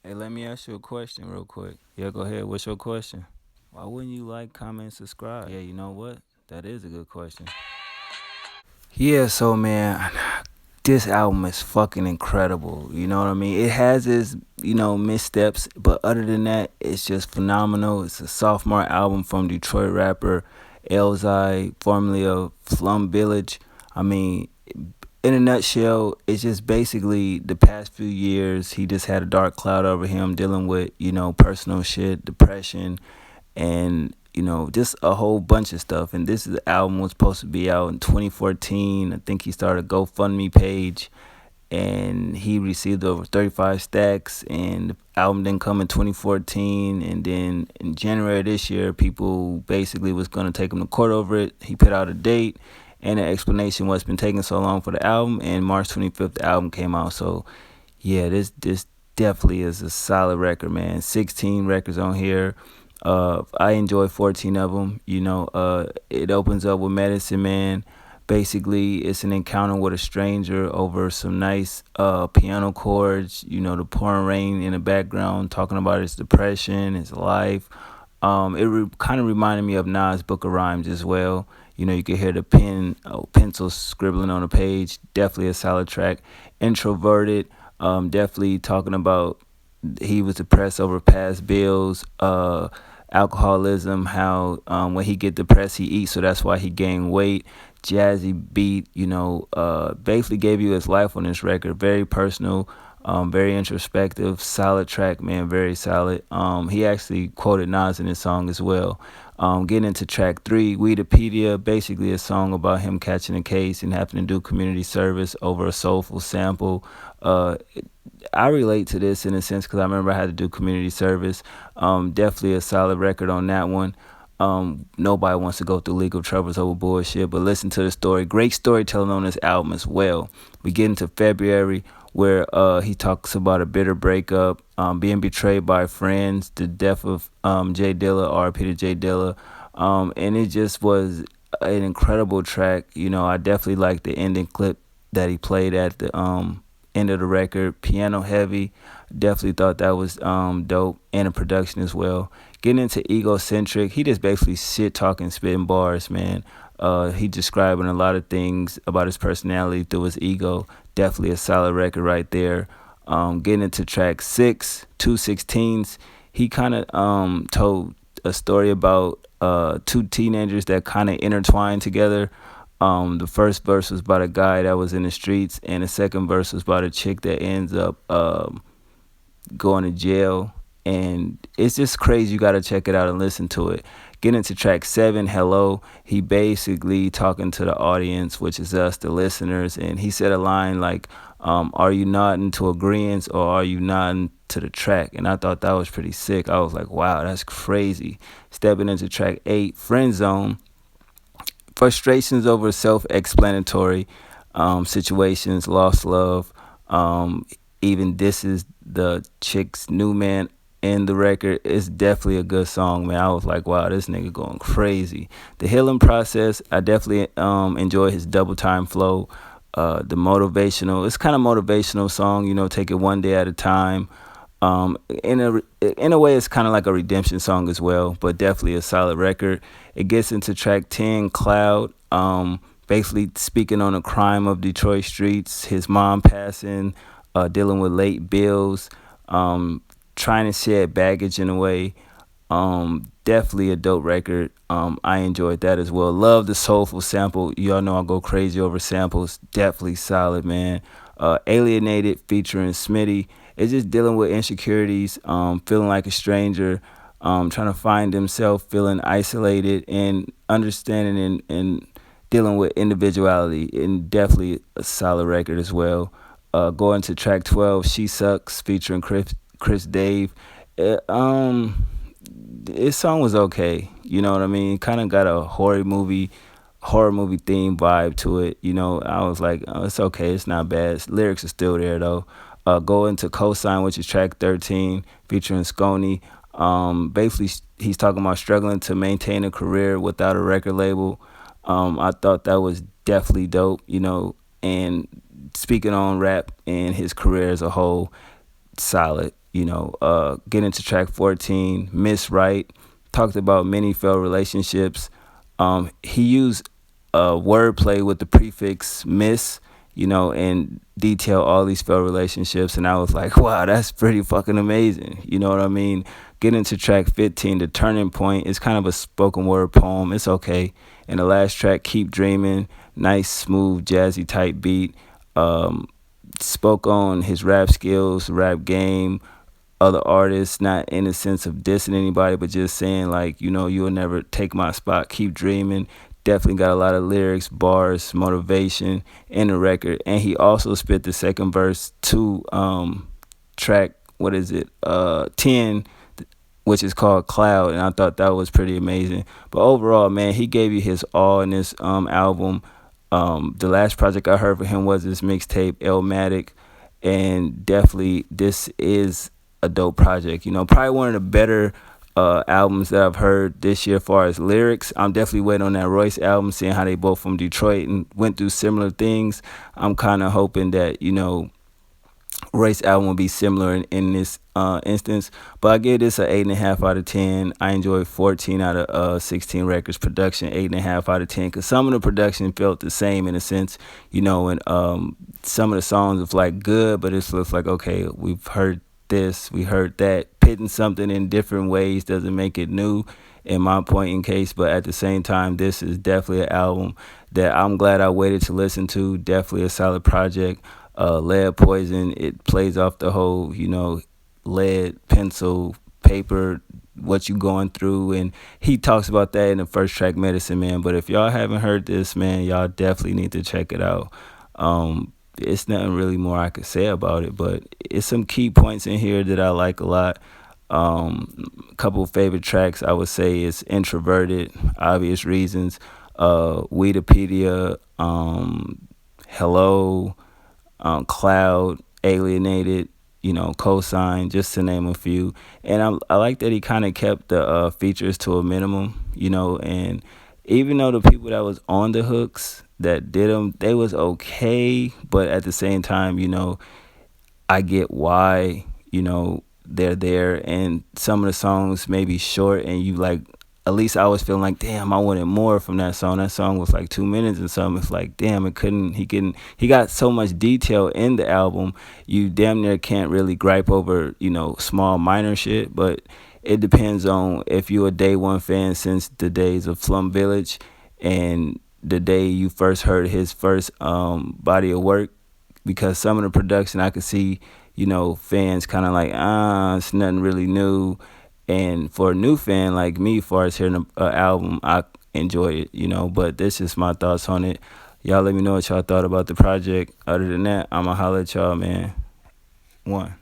Hey, let me ask you a question real quick. Yeah, go ahead. What's your question? Why wouldn't you like, comment, subscribe? Yeah, you know what? That is a good question. Yeah, so man, this album is fucking incredible. You know what I mean? It has its, missteps, but other than that, it's just phenomenal. It's a sophomore album from Detroit rapper Elzhi, formerly of Slum Village. I mean, in a nutshell, it's just basically the past few years, he just had a dark cloud over him dealing with, personal shit, depression, and just a whole bunch of stuff. And this is the album was supposed to be out in 2014. I think he started a GoFundMe page, and he received over 35 stacks. And the album didn't come in 2014. And then in January this year, people basically was gonna take him to court over it. He put out a date and an explanation what's been taking so long for the album. And March 25th, the album came out. So yeah, this definitely is a solid record, man. 16 records on here. I enjoy 14 of them. It opens up with Medicine Man. Basically, it's an encounter with a stranger over some nice piano chords. The pouring rain in the background, talking about his depression, his life. It kind of reminded me of Nas' Book of Rhymes as well. You could hear the pencil scribbling on the page. Definitely a solid track. Introverted. Definitely talking about he was depressed over past bills, alcoholism, how when he get depressed he eats, so that's why he gained weight. Jazzy beat, basically gave you his life on this record. Very personal, very introspective, solid track, man, very solid. He actually quoted Nas in his song as well. Getting into track 3, Weedopedia, basically a song about him catching a case and having to do community service over a soulful sample. Uh, I relate to this in a sense because I remember I had to do community service. Definitely a solid record on that one. Nobody wants to go through legal troubles over bullshit, but listen to the story. Great storytelling on this album as well. We get into February where he talks about a bitter breakup, being betrayed by friends, the death of Jay Dilla, R.I.P. to Jay Dilla. And it just was an incredible track. I definitely liked the ending clip that he played at the end of the record. Piano heavy. Definitely thought that was dope, and the production as well. Getting into Egocentric, he just basically shit talking, spitting bars, man. He describing a lot of things about his personality through his ego. Definitely a solid record right there. Getting into track 6, 216s, he kind of told a story about two teenagers that kind of intertwined together. The first verse was about a guy that was in the streets, and the second verse was about a chick that ends up going to jail. And it's just crazy. You got to check it out and listen to it. Get into track 7, Hello. He basically talking to the audience, which is us, the listeners. And he said a line like, are you nodding to agreeance or are you nodding to the track? And I thought that was pretty sick. I was like, wow, that's crazy. Stepping into track 8, Friend Zone. Frustrations over self-explanatory situations, lost love. Even this is the chick's new man in the record. It's definitely a good song, man. I was like, wow, this nigga going crazy. The healing process, I definitely enjoy his double time flow. The motivational, it's kind of motivational song. Take it one day at a time. In a way, it's kind of like a redemption song as well, but definitely a solid record. It gets into track 10, Cloud. Basically speaking on the crime of Detroit streets, his mom passing, dealing with late bills, trying to shed baggage in a way. Definitely a dope record. I enjoyed that as well. Love the soulful sample. Y'all know I go crazy over samples. Definitely solid, man. Alienated featuring Smitty. It's just dealing with insecurities, feeling like a stranger, trying to find himself, feeling isolated, and understanding and dealing with individuality. And definitely a solid record as well. Going to track 12, She Sucks, featuring Chris Dave. It, this song was okay. You know what I mean? Kind of got a horror movie theme vibe to it. I was like, oh, it's okay. It's not bad. Lyrics are still there though. Go into Cosign, which is track 13, featuring Sconey. Basically, he's talking about struggling to maintain a career without a record label. I thought that was definitely dope. And speaking on rap and his career as a whole, solid. Get into track 14, Miss Right, talked about many failed relationships. He used wordplay with the prefix miss, and detail all these failed relationships. And I was like, wow, that's pretty fucking amazing. You know what I mean? Get into track 15, The Turning Point. It's kind of a spoken word poem. It's okay. And the last track, Keep Dreaming. Nice, smooth, jazzy type beat. Um, Spoke on his rap skills, rap game, other artists, not in the sense of dissing anybody, but just saying like, you'll never take my spot. Keep dreaming. Definitely got a lot of lyrics, bars, motivation in the record. And he also spit the second verse to track, what is it? 10, which is called Cloud, and I thought that was pretty amazing. But overall, man, he gave you his all in this album. The last project I heard from him was this mixtape, Elmatic, and definitely this is a dope project. Probably one of the better albums that I've heard this year as far as lyrics. I'm definitely waiting on that Royce album, seeing how they both from Detroit and went through similar things. I'm kind of hoping that, Royce album will be similar in this instance, but I give this an 8.5 out of 10. I enjoyed 14 out of 16 records. Production 8.5 out of 10, because some of the production felt the same in a sense, and some of the songs was like good, but it looks like, okay, we've heard this, we heard that. Pitting something in different ways doesn't make it new, in my point in case. But at the same time, this is definitely an album that I'm glad I waited to listen to. Definitely a solid project. Lead Poison, it plays off the whole, lead, pencil, paper, what you going through, and he talks about that in the first track, Medicine Man. But if y'all haven't heard this, man, y'all definitely need to check it out. It's nothing really more I could say about it, but it's some key points in here that I like a lot. A couple of favorite tracks I would say is Introverted, Obvious Reasons, Weedopedia, Hello, Cloud, Alienated, Cosign, just to name a few. And I like that he kind of kept the features to a minimum, and even though the people that was on the hooks that did them, they was okay, but at the same time, I get why, they're there, and some of the songs may be short, and you like, at least I was feeling like, damn, I wanted more from that song. That song was like 2 minutes and something. It's like, damn, he got so much detail in the album. You damn near can't really gripe over, small minor shit, but it depends on if you're a day one fan since the days of Slum Village and the day you first heard his first body of work, because some of the production I could see, fans kind of like, it's nothing really new. And for a new fan like me, as far as hearing an album, I enjoy it, but this is my thoughts on it. Y'all let me know what y'all thought about the project. Other than that, I'ma holler at y'all, man. One.